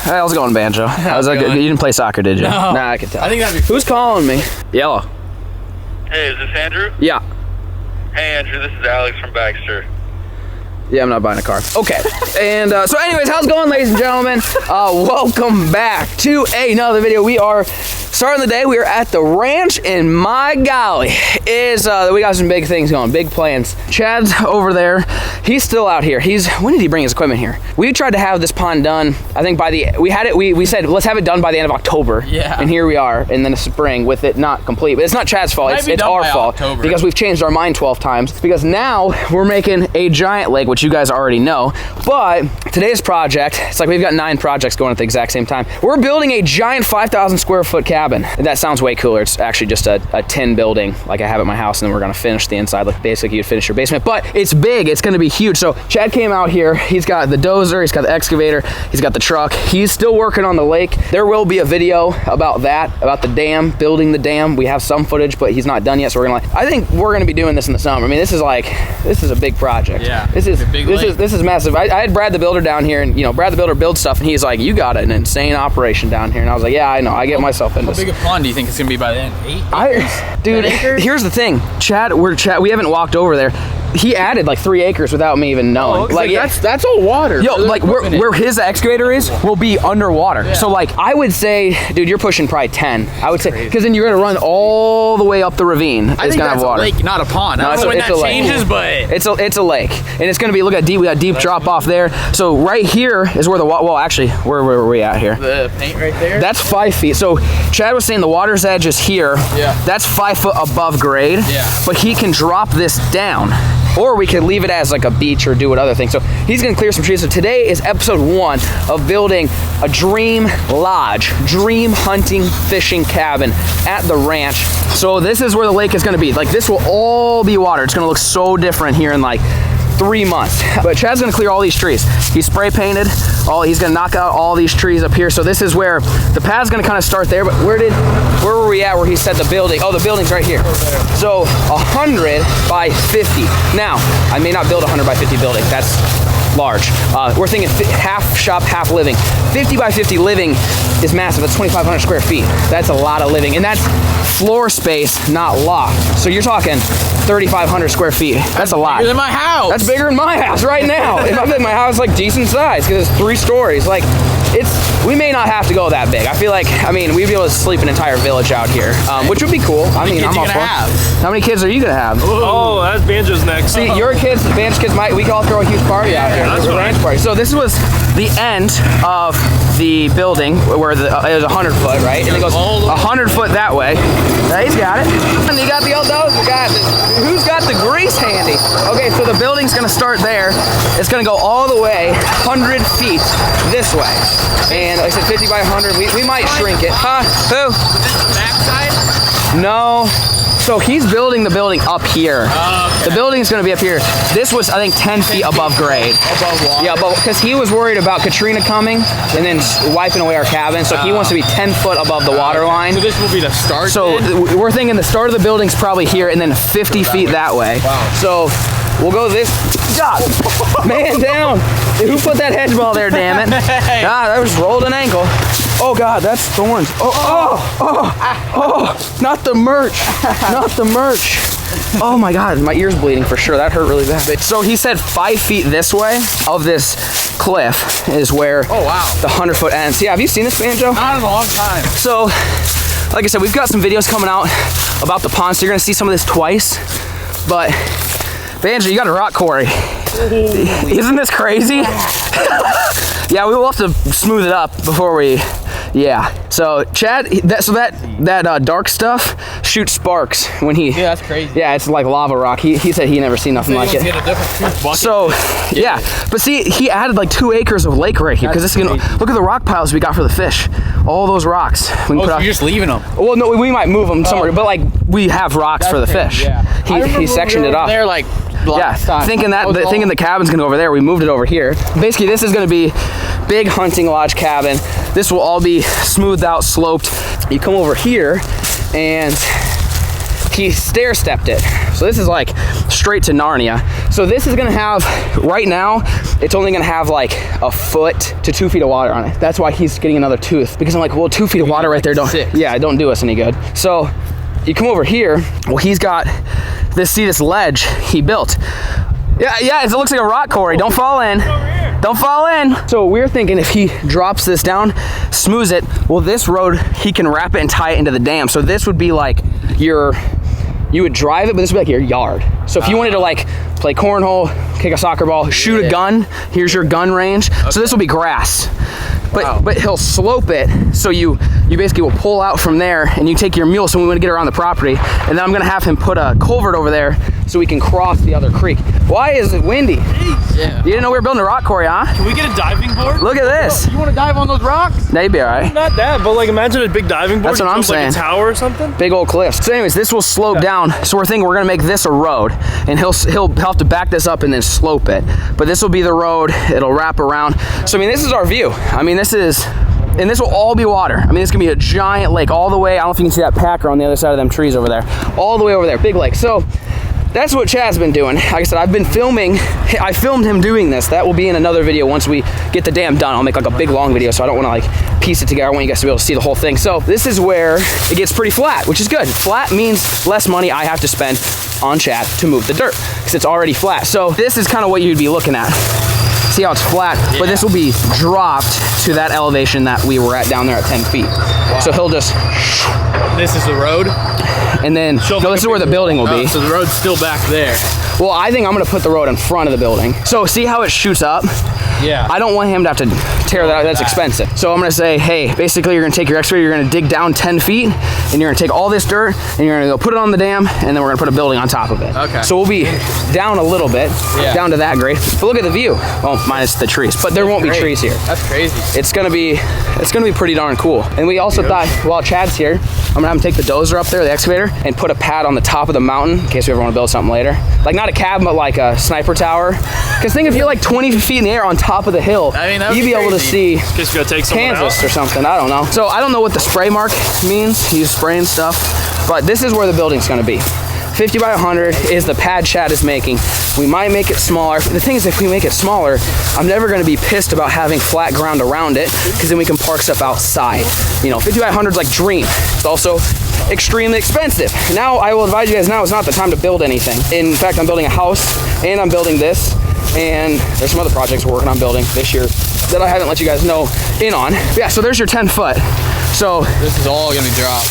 How's it going, Banjo? How's that good? You didn't play soccer, did you? No. Nah, I can tell. I think that'd be Who's calling me? Yellow. Hey, is this Andrew? Yeah. Hey, Andrew, this is Alex from Baxter. Yeah, I'm not buying a car. Okay. And so anyways, how's it going, ladies and gentlemen? Welcome back to another video. We are starting the day. We are at the ranch, and my golly, we got some big things going, big plans. Chad's over there. He's still out here. When did he bring his equipment here? We tried to have this pond done, I think we said, let's have it done by the end of October. Yeah. And here we are, and then the spring with it not complete. But it's not Chad's fault, it's our fault. October. Because we've changed our mind 12 times. Because now we're making a giant lake, which you guys already know. But today's project, it's like we've got 9 projects going at the exact same time. We're building a giant 5,000 square foot cabin. And that sounds way cooler. It's actually just a tin building like I have at my house, and then we're gonna finish the inside. Like basically you'd finish your basement, but it's big, it's gonna be huge. So Chad came out here, he's got the dozer, he's got the excavator, he's got the truck. He's still working on the lake. There will be a video about that, about the dam, building the dam. We have some footage, but he's not done yet, so I think we're gonna be doing this in the summer. I mean, this is a big project. Yeah, this is massive. I had Brad the Builder down here, and Brad the Builder builds stuff, and he's like, you got an insane operation down here. And I was like, yeah, I know, I get myself into this. How big a pond do you think it's gonna be by then? 8 acres? Dude, here's the thing. Chad, we haven't walked over there. He added like 3 acres without me even knowing. Like that's all water. Yo, like where his excavator is will be underwater. Yeah. So like I would say, dude, you're pushing probably 10. I would say, because then you're gonna run all the way up the ravine. I think that's a lake, not a pond. I don't know when that changes, but it's a lake, and it's gonna be. Look at deep. We got deep drop off there. So right here is where the well, actually, where were we at here? The paint right there. That's 5 feet. So Chad was saying the water's edge is here. Yeah. That's 5 foot above grade. Yeah. But he can drop this down. Or we could leave it as like a beach or do what other things. So he's gonna clear some trees. So today is episode 1 of building a dream lodge, dream hunting, fishing cabin at the ranch. So this is where the lake is gonna be. Like this will all be water. It's gonna look so different here in like 3 months. But Chad's gonna clear all these trees. He's spray painted. He's gonna knock out all these trees up here. So this is where the path's gonna kind of start there. But where were we at where he said the building? Oh, the building's right here. So 100 by 50. Now, I may not build a 100 by 50 building. That's large. We're thinking half shop, half living. 50 by 50 living is massive. That's 2,500 square feet. That's a lot of living. And that's floor space, not loft. So you're talking 3,500 square feet. That's a lot. Bigger than my house. That's bigger than my house right now. If I think my house is like decent size because it's 3 stories. Like we may not have to go that big. I feel like, we'd be able to sleep an entire village out here, which would be cool. I'm all for it. How many kids are you gonna have? Oh, that's Banjo's next. See, your kids, Banjo's kids, we can all throw a huge party out here. That's a ranch party. So this was the end of the building where it was 100 foot, right? And it goes 100 foot that way. He's got it. And you got the old dozer, guys. Who's got the grease handy? Okay, so the building's gonna start there. It's gonna go all the way 100 feet this way. And like I said, 50 by 100. We might shrink it. Huh? Who? Is this the backside? No. So he's building the building up here. Okay. The building's gonna be up here. This was, I think, 10 feet above grade. Above water? Yeah, because he was worried about Katrina coming and then wiping away our cabin. So he wants to be 10 foot abab the water line. So this will be the start? So we're thinking the start of the building's probably here and then 50 feet that way. Wow. So we'll go this. God, man down. Dude, who put that hedge ball there, damn it? Ah, that was rolled an ankle. Oh God, that's thorns. Not the merch. Not the merch. Oh my God, my ear's bleeding for sure. That hurt really bad. So he said 5 feet this way of this cliff is where the 100 foot ends. Yeah, have you seen this, Banjo? Not in a long time. So, like I said, we've got some videos coming out about the pond, so you're gonna see some of this twice. But Banjo, you got a rock quarry. Isn't this crazy? Yeah, we will have to smooth it up before we. Yeah. So Chad, that dark stuff shoots sparks when he. Yeah, that's crazy. Yeah, it's like lava rock. He said he never seen nothing like it. So yeah, but see, he added like 2 acres of lake right here because this is gonna look at the rock piles we got for the fish. All those rocks. So you're just leaving them? Well, no, we might move them somewhere, but like we have rocks for the fish. Yeah. He sectioned it off. They're like. Thinking the cabin's gonna go over there, we moved it over here. Basically, this is gonna be big hunting lodge cabin. This will all be smoothed out, sloped. You come over here, and he stair-stepped it. So this is like straight to Narnia. So this is gonna have, right now, it's only gonna have like a foot to 2 feet of water on it. That's why he's getting another tooth, because I'm like, well, 2 feet of water right there don't, yeah, don't do us any good. So you come over here, well, he's got this, see this ledge he built. Yeah, it looks like a rock quarry. Don't fall in. Don't fall in. So we're thinking if he drops this down, smooths it, well, this road, he can wrap it and tie it into the dam. So this would be like you would drive it, but this would be like your yard. So if you wanted to like play cornhole, kick a soccer ball, shoot a gun, here's your gun range. Okay. So this will be grass. But he'll slope it, so you basically will pull out from there and you take your mule, so we want to get around the property, and then I'm gonna have him put a culvert over there so we can cross the other creek. Why is it windy? Yeah. You didn't know we were building a rock quarry, huh? Can we get a diving board? Look at this. You want to dive on those rocks? That'd be all right. Not that, but like imagine a big diving board. That's what I'm saying. Like a tower or something? Big old cliffs. So anyways, this will slope down. So we're thinking we're gonna make this a road, and he'll have to back this up and then slope it. But this will be the road. It'll wrap around. So I mean, this is our view. I mean, this will all be water. I mean, it's gonna be a giant lake all the way. I don't know if you can see that packer on the other side of them trees over there. All the way over there, big lake. So that's what Chad's been doing. Like I said, I've been filming. I filmed him doing this. That will be in another video once we get the dam done. I'll make like a big long video, so I don't wanna like piece it together. I want you guys to be able to see the whole thing. So this is where it gets pretty flat, which is good. Flat means less money I have to spend on Chad to move the dirt, because it's already flat. So this is kind of what you'd be looking at. See how it's flat, but this will be dropped to that elevation that we were at down there at 10 feet. Wow. So he'll just... This is the road? And then, no, this is where the building will be. So the road's still back there. Well, I think I'm gonna put the road in front of the building. So see how it shoots up? Yeah. I don't want him to have to tear that out. That's expensive. So I'm gonna say, hey, basically you're gonna take your excavator, you're gonna dig down 10 feet, and you're gonna take all this dirt, and you're gonna go put it on the dam, and then we're gonna put a building on top of it. Okay. So we'll be down a little bit, down to that grade. But look at the view. Well, minus the trees, but there won't be trees here. That's crazy. It's gonna be pretty darn cool. And we also thought, while Chad's here, I'm gonna have him take the dozer up there, the excavator, and put a pad on the top of the mountain in case we ever wanna build something later. Like not a cabin, but like a sniper tower. Because think if you're like 20 feet in the air on top of the hill, I mean, you'd be able to see Kansas or something, I don't know. So I don't know what the spray mark means. He's spraying stuff, but this is where the building's gonna be. 50 by 100 is the pad Chad is making. We might make it smaller. The thing is, if we make it smaller, I'm never gonna be pissed about having flat ground around it, because then we can park stuff outside. You know, 50 by 100 is like dream. It's also extremely expensive. Now, I will advise you guys, now is not the time to build anything. In fact, I'm building a house, and I'm building this, and there's some other projects we're working on building this year that I haven't let you guys know in on. But yeah, so there's your 10 foot. So this is all gonna drop.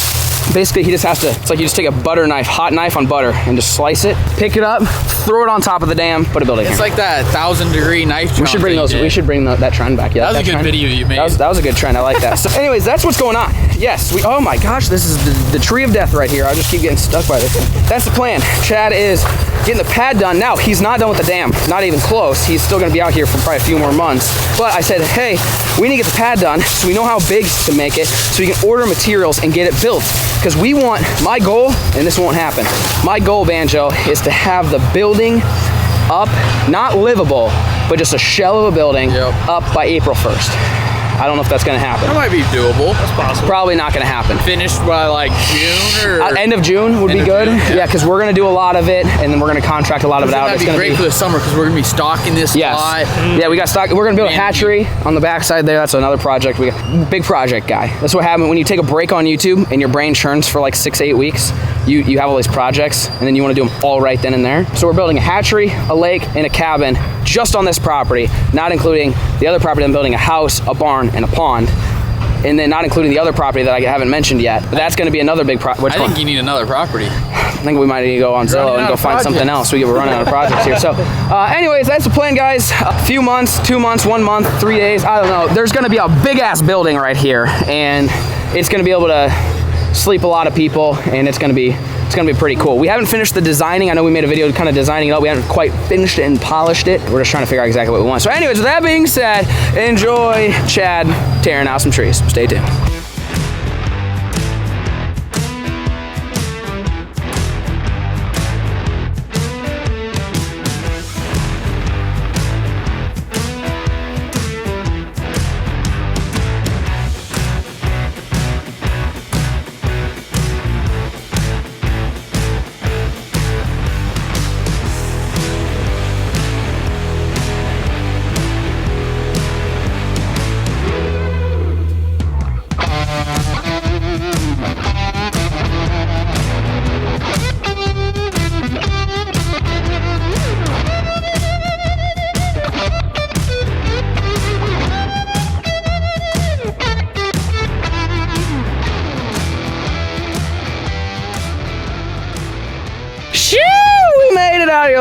Basically, he just has to, it's like you just take a butter knife, hot knife on butter, and just slice it, pick it up, throw it on top of the dam, put a building here. It's like that 1,000-degree knife. We should bring those. We should bring that trend back. Yeah, that was a good video you made. That was a good trend. I like that. So, anyways, that's what's going on. Yes, oh my gosh, this is the tree of death right here. I just keep getting stuck by this thing. That's the plan. Chad is getting the pad done. Now, he's not done with the dam. Not even close. He's still going to be out here for probably a few more months. But I said, hey, we need to get the pad done so we know how big to make it, so we can order materials and get it built. Because we want, my goal, and this won't happen, my goal, Banjo, is to have the building up, not livable, but just a shell of a building up by April 1st. I don't know if that's gonna happen. That might be doable. That's possible. Probably not gonna happen. Finished by like June or? End of June would be good. Yeah, because we're gonna do a lot of it, and then we're gonna contract a lot of it out. That'd be great for the summer, because we're gonna be stocking this lot. Yeah, we got stock. We're gonna build a hatchery on the backside there. That's another project. We got big project guy. That's what happens when you take a break on YouTube and your brain churns for like 6 to 8 weeks. You have all these projects, and then you want to do them all right then and there. So we're building a hatchery, a lake, and a cabin just on this property, not including the other property. I'm building a house, a barn, and a pond, and then not including the other property that I haven't mentioned yet. But that's going to be another big project. I think you need another property. I think we might need to go on Zillow and go find something else. We're running out of projects here. So anyways, that's the plan, guys. A few months, 2 months, 1 month, 3 days, I don't know. There's going to be a big ass building right here, and it's going to be able to sleep a lot of people, and it's gonna be pretty cool. We haven't finished the designing. I know we made a video kind of designing it up. We haven't quite finished it and polished it. We're just trying to figure out exactly what we want. So anyways, with that being said, enjoy Chad tearing out some trees. Stay tuned.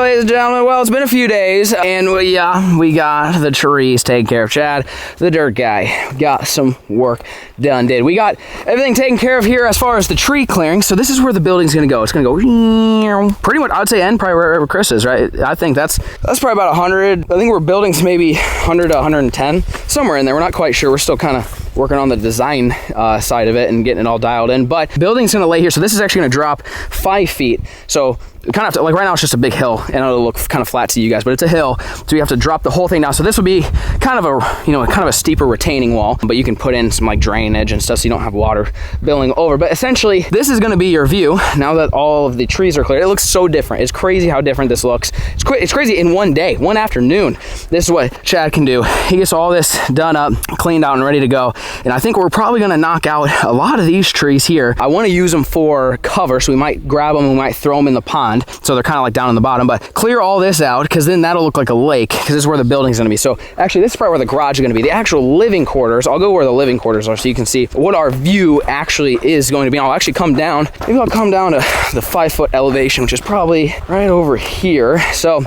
ladies and gentlemen, well, it's been a few days, and we got the trees taken care of. Chad, the dirt guy, got some work done, we got everything taken care of here as far as the tree clearing. So this is where the building's gonna go. It's gonna go pretty much, I would say, end probably wherever Chris is, right? I think that's probably about 100. I think we're building maybe 100 to 110, somewhere in there. We're not quite sure. We're still kind of working on the design side of it and getting it all dialed in. But building's gonna lay here. So this is actually gonna drop 5 feet. So kind of like right now it's just a big hill and it'll look kind of flat to you guys, but it's a hill, so we have to drop the whole thing down. So this would be kind of a steeper retaining wall, but you can put in some like drainage and stuff so you don't have water billing over. But essentially this is going to be your view now that all of the trees are cleared. It looks so different. It's crazy how different this looks. It's crazy in one day, one afternoon. This is what Chad can do. He gets all this done up, cleaned out and ready to go. And I think we're probably going to knock out a lot of these trees here. I want to use them for cover, so we might grab them and we might throw them in the pond. So they're kind of like down in the bottom, but clear all this out because then that'll look like a lake, because this is where the building's going to be. So actually this is probably where the garage is going to be. The actual living quarters, I'll go where the living quarters are so you can see what our view actually is going to be. I'll actually come down, maybe I'll come down to the 5-foot elevation, which is probably right over here. So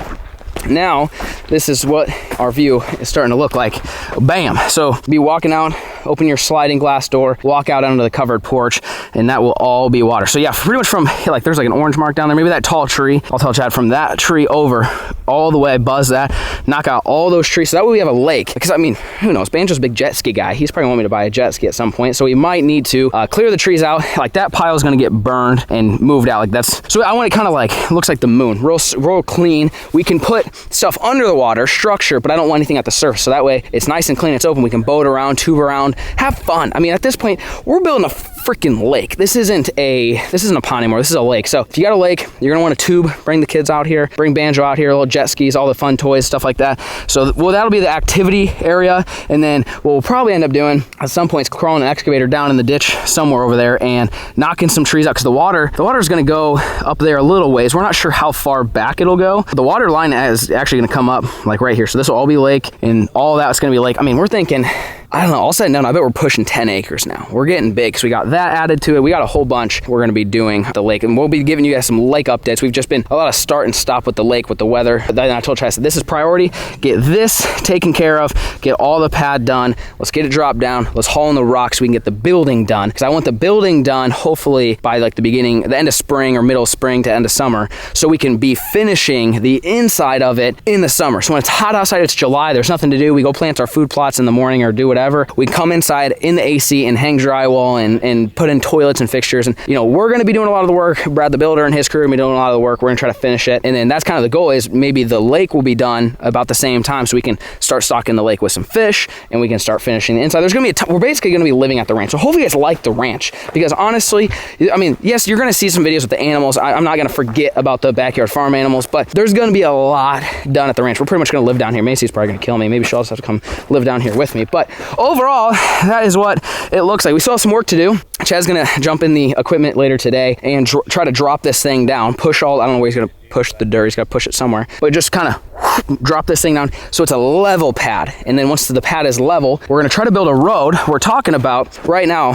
now this is what our view is starting to look like. Bam. So be walking out, open your sliding glass door, walk out onto the covered porch, and that will all be water. So yeah, pretty much from like, there's like an orange mark down there, maybe that tall tree. I'll tell Chad from that tree over all the way, buzz that, knock out all those trees. So that way we have a lake. Because I mean, who knows? Banjo's a big jet ski guy. He's probably want me to buy a jet ski at some point. So we might need to clear the trees out. Like that pile is going to get burned and moved out. Like that's, so I want it kind of like, looks like the moon, real clean. We can put stuff under the water, structure, but I don't want anything at the surface. So that way it's nice and clean, it's open. We can boat around, tube around, have fun. I mean, at this point, we're building a freaking lake. This isn't a pond anymore. This is a lake. So if you got a lake, you're gonna want to tube, bring the kids out here, bring Banjo out here, little jet skis, all the fun toys, stuff like that. So well, that'll be the activity area. And then what we'll probably end up doing at some point is crawling an excavator down in the ditch somewhere over there and knocking some trees out, because the water is gonna go up there a little ways. We're not sure how far back it'll go. The water line is actually gonna come up like right here. So this will all be lake, and all that's gonna be lake. I mean, we're thinking, I don't know, all said and done, I bet we're pushing 10 acres now. We're getting big, because we got that added to it. We got a whole bunch. We're gonna be doing the lake, and we'll be giving you guys some lake updates. We've just been a lot of start and stop with the lake, with the weather. Then I told Chad, I said, this is priority. Get this taken care of, get all the pad done. Let's get it dropped down. Let's haul in the rocks so we can get the building done, because I want the building done hopefully by like the end of spring or middle of spring to end of summer, so we can be finishing the inside of it in the summer. So when it's hot outside, it's July, there's nothing to do. We go plant our food plots in the morning or do whatever. We come inside in the AC and hang drywall and put in toilets and fixtures. And you know, we're going to be doing a lot of the work. Brad the builder and his crew will be doing a lot of the work. We're going to try to finish it. And then that's kind of the goal, is maybe the lake will be done about the same time, so we can start stocking the lake with some fish and we can start finishing the inside. There's going to be we're basically going to be living at the ranch. So hopefully you guys like the ranch, because honestly, I mean, yes, you're going to see some videos with the animals. I'm not going to forget about the backyard farm animals, but there's going to be a lot done at the ranch. We're pretty much going to live down here. Macy's probably going to kill me. Maybe she'll also have to come live down here with me. But overall, that is what it looks like. We still have some work to do. Chad's gonna jump in the equipment later today and try to drop this thing down, I don't know where he's gonna push the dirt, he's got to push it somewhere, but just kind of drop this thing down so it's a level pad. And then once the pad is level, we're going to try to build a road. We're talking about right now,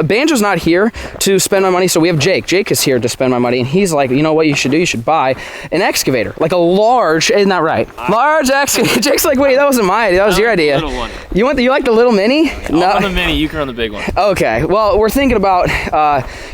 Banjo's not here to spend my money, so we have Jake is here to spend my money, and he's like, you know what you should do, you should buy an excavator, like a large, isn't that right, large excavator. Jake's like, wait, that wasn't my idea, that was your idea. Little one. You like the little mini? No, I'm on the mini, you can run the big one. Okay, well, we're thinking about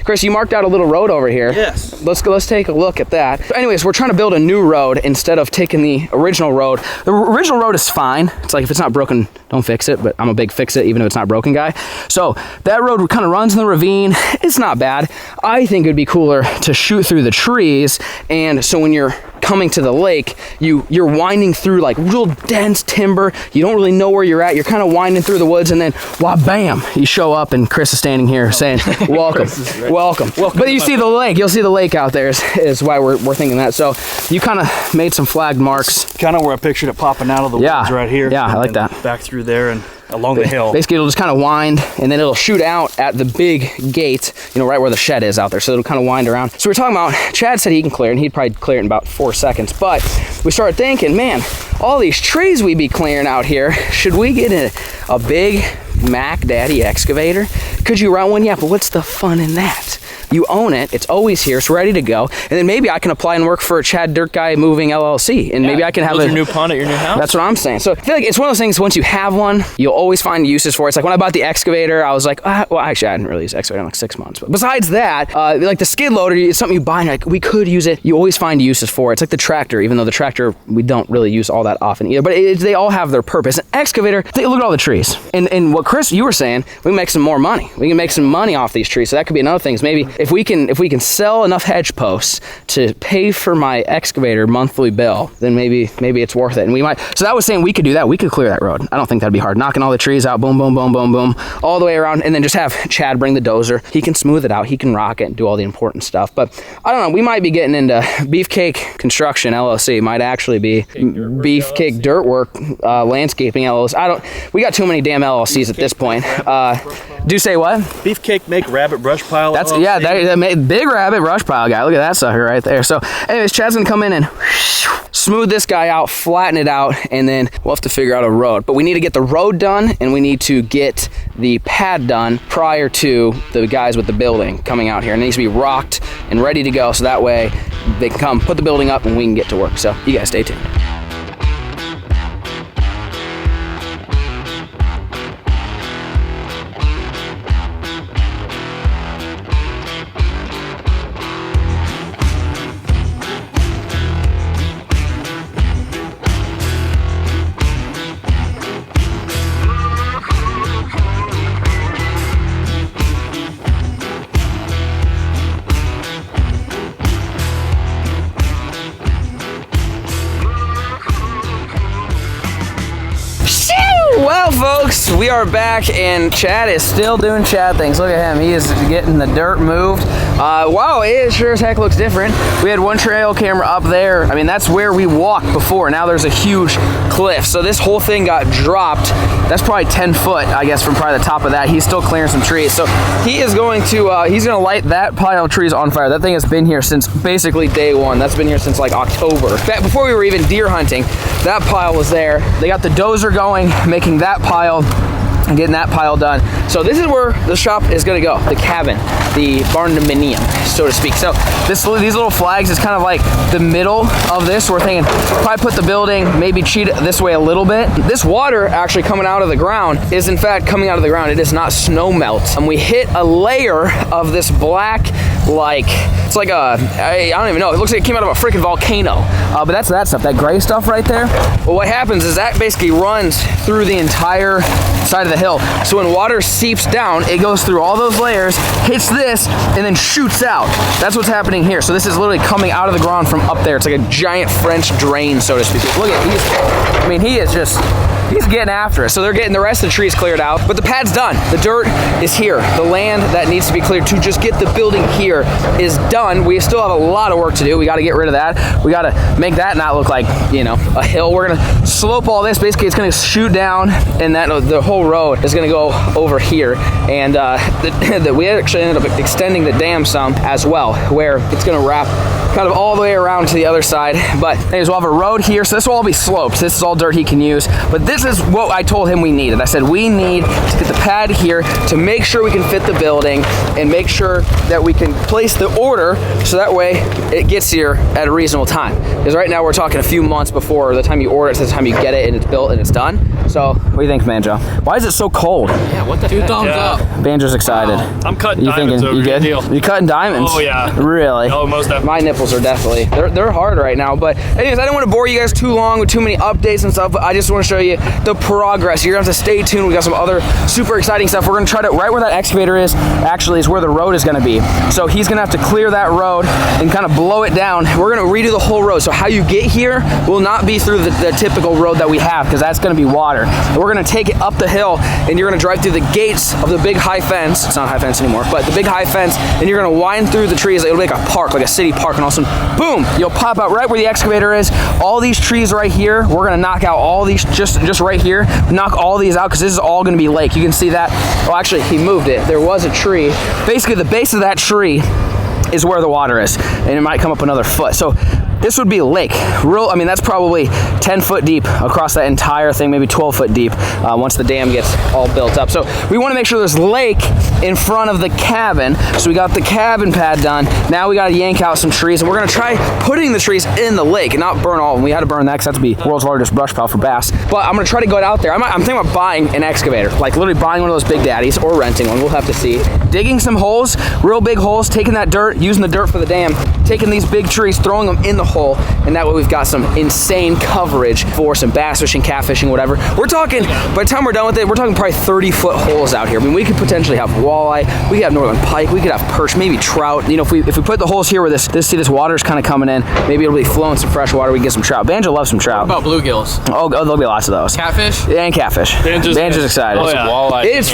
Chris, you marked out a little road over here. Yes. Let's take a look at that. But anyways, we're trying to build a new road instead of taking the original road. The original road is fine. It's like, if it's not broken, don't fix it, but I'm a big fix it even if it's not broken guy. So that road kind of runs in the ravine. It's not bad. I think it would be cooler to shoot through the trees, and so when you're coming to the lake, you're winding through like real dense timber. You don't really know where you're at. You're kind of winding through the woods, and then wow, bam, you show up and Chris is standing here saying, welcome, welcome. But you see the lake. You'll see the lake out there is why we're thinking that. So you kind of made some flagged marks. Kind of where I pictured it popping out of the woods right here. Yeah, I like that. Back through there and along the hill. Basically, it'll just kind of wind, and then it'll shoot out at the big gate, you know, right where the shed is out there. So it'll kind of wind around. So we're talking about, Chad said he can clear, and he'd probably clear it in about 4 seconds. But we started thinking, man, all these trees we be clearing out here, should we get a big Mac Daddy excavator. Could you rent one? Yeah, but what's the fun in that? You own it. It's always here. It's ready to go. And then maybe I can apply and work for Chad Dirt Guy Moving LLC. And maybe I can have your new pond at your new house. That's what I'm saying. So I feel like it's one of those things, once you have one, you'll always find uses for it. It's like when I bought the excavator, I was like, well, actually, I hadn't really used the excavator in like 6 months. But besides that, like the skid loader, it's something you buy and you're like, we could use it. You always find uses for it. It's like the tractor, even though the tractor, we don't really use all that often either. But they all have their purpose. An excavator, look at all the trees. And what Chris, you were saying, we can make some more money. We can make some money off these trees. So that could be another thing. Is maybe if we can sell enough hedge posts to pay for my excavator monthly bill, then maybe it's worth it. And we might. So that was saying we could do that. We could clear that road. I don't think that'd be hard. Knocking all the trees out, boom, boom, boom, boom, boom, all the way around, and then just have Chad bring the dozer. He can smooth it out. He can rock it and do all the important stuff. But I don't know. We might be getting into Beefcake Construction LLC. Might actually be Beefcake Dirt Work Landscaping LLC. We got too many damn LLCs at this point. Do say what? Beefcake Make Rabbit Brush Pile. That's LLC. Yeah. That big rabbit brush pile guy. Look at that sucker right there. So anyways, Chad's gonna come in and smooth this guy out, flatten it out, and then we'll have to figure out a road. But we need to get the road done, and we need to get the pad done prior to the guys with the building coming out here. And it needs to be rocked and ready to go, so that way they can come put the building up and we can get to work. So you guys stay tuned. Well, folks, we are back, and Chad is still doing Chad things. Look at him. He is getting the dirt moved. Wow, it sure as heck looks different. We had one trail camera up there. I mean, that's where we walked before. Now there's a huge cliff. So this whole thing got dropped. That's probably 10 foot, I guess, from probably the top of that. He's still clearing some trees. So he is going to, he's going to light that pile of trees on fire. That thing has been here since basically day one. That's been here since like October. Before we were even deer hunting, that pile was there. They got the dozer going, making that pile and getting that pile done. So this is where the shop is gonna go, the cabin, the barn-dominium, so to speak. So these little flags is kind of like the middle of this. We're thinking probably put the building, maybe cheat it this way a little bit. This water actually coming out of the ground is in fact coming out of the ground. It is not snow melt. And we hit a layer of this black, like, it's like I don't even know. It looks like it came out of a freaking volcano. But that's that stuff, that gray stuff right there. Well, what happens is that basically runs through the entire side of the hill. So when water seeps down, it goes through all those layers, hits this, and then shoots out. That's what's happening here. So this is literally coming out of the ground from up there. It's like a giant French drain, so to speak. Look at, he is just, he's getting after it. So they're getting the rest of the trees cleared out, but the pad's done. The dirt is here. The land that needs to be cleared to just get the building here is done. We still have a lot of work to do. We got to get rid of that. We got to make that not look like, you know, a hill. We're going to slope all this. Basically, it's going to shoot down, and that the whole road is going to go over here. And we actually ended up extending the dam some as well, where it's going to wrap kind of all the way around to the other side. But anyways, we'll have a road here. So this will all be sloped. This is all dirt he can use. But this is what I told him we needed. I said we need to get the pad here to make sure we can fit the building and make sure that we can place the order so that way it gets here at a reasonable time. Because right now we're talking a few months before the time you order it to the time you get it and it's built and it's done. So what do you think, Banjo? Why is it so cold? Yeah, what the 2 thumbs up. Banjo's excited. Wow. I'm cutting diamonds over you good? You cutting diamonds? Oh yeah. Really? Oh, most definitely. My nipples are definitely, they're hard right now. But anyways, I don't want to bore you guys too long with too many updates and stuff, but I just want to show you the progress. You're gonna have to stay tuned. We got some other super exciting stuff. We're gonna try to, right where that excavator is, actually is where the road is gonna be. So he's gonna have to clear that road and kind of blow it down. We're gonna redo the whole road. So how you get here will not be through the typical road that we have, because that's gonna be water. We're gonna take it up the hill, and you're gonna drive through the gates of the big high fence. It's not a high fence anymore, but the big high fence, and you're gonna wind through the trees. It'll be like a park, like a city park, and all of a sudden, boom, you'll pop out right where the excavator is. All these trees right here, we're gonna knock out all these, just right here, knock all these out, because this is all gonna be lake. You can see that. Well, actually, he moved it. There was a tree. Basically, the base of that tree is where the water is, and it might come up another foot. So this would be a lake. I mean, that's probably 10 foot deep across that entire thing, maybe 12 foot deep once the dam gets all built up. So we want to make sure there's lake in front of the cabin. So we got the cabin pad done. Now we got to yank out some trees, and we're going to try putting the trees in the lake and not burn all of them. We had to burn that because that's to be world's largest brush pile for bass. But I'm going to try to go out there. I'm thinking about buying an excavator, like literally buying one of those big daddies or renting one. We'll have to see. Digging some holes, real big holes, taking that dirt, using the dirt for the dam, taking these big trees, throwing them in the hole, and that way we've got some insane coverage for some bass fishing, catfishing, whatever. We're talking, by the time we're done with it, we're talking probably 30-foot holes out here. I mean, we could potentially have walleye, we could have northern pike, we could have perch, maybe trout. You know, if we put the holes here where this water's kind of coming in, maybe it'll be flowing some fresh water, we can get some trout. Banjo loves some trout. What about bluegills? Oh, there'll be lots of those. Catfish? And catfish. Banjo's excited. Oh, yeah. It's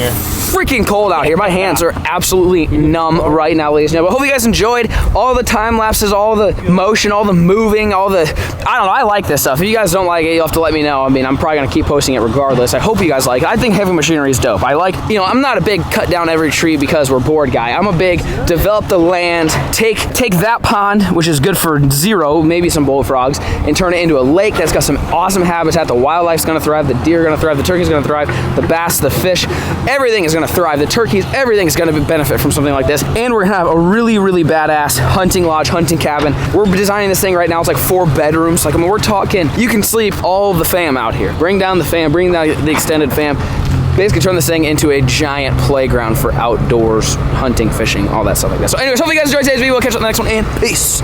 freaking cold out here. My hands are absolutely numb right now, ladies and gentlemen. But hope you guys enjoyed all the time lapses, all the motion, all the moving, I don't know, I like this stuff. If you guys don't like it, you'll have to let me know. I mean, I'm probably gonna keep posting it regardless. I hope you guys like it. I think heavy machinery is dope. I like, you know, I'm not a big cut down every tree because we're bored guy. I'm a big develop the land, take that pond, which is good for zero, maybe some bullfrogs, and turn it into a lake that's got some awesome habitat. The wildlife's gonna thrive, the deer are gonna thrive, the turkey's gonna thrive, the bass, the fish, everything is gonna thrive. The turkeys, everything is gonna benefit from something like this. And we're gonna have a really, really badass hunting lodge, hunting cabin. We're designing this thing right now. It's like 4 bedrooms. Like, I mean, we're talking, you can sleep all of the fam out here. Bring down the fam, bring down the extended fam. Basically turn this thing into a giant playground for outdoors, hunting, fishing, all that stuff like that. So anyways, hope you guys enjoyed today's video. We'll catch you on the next one, and peace.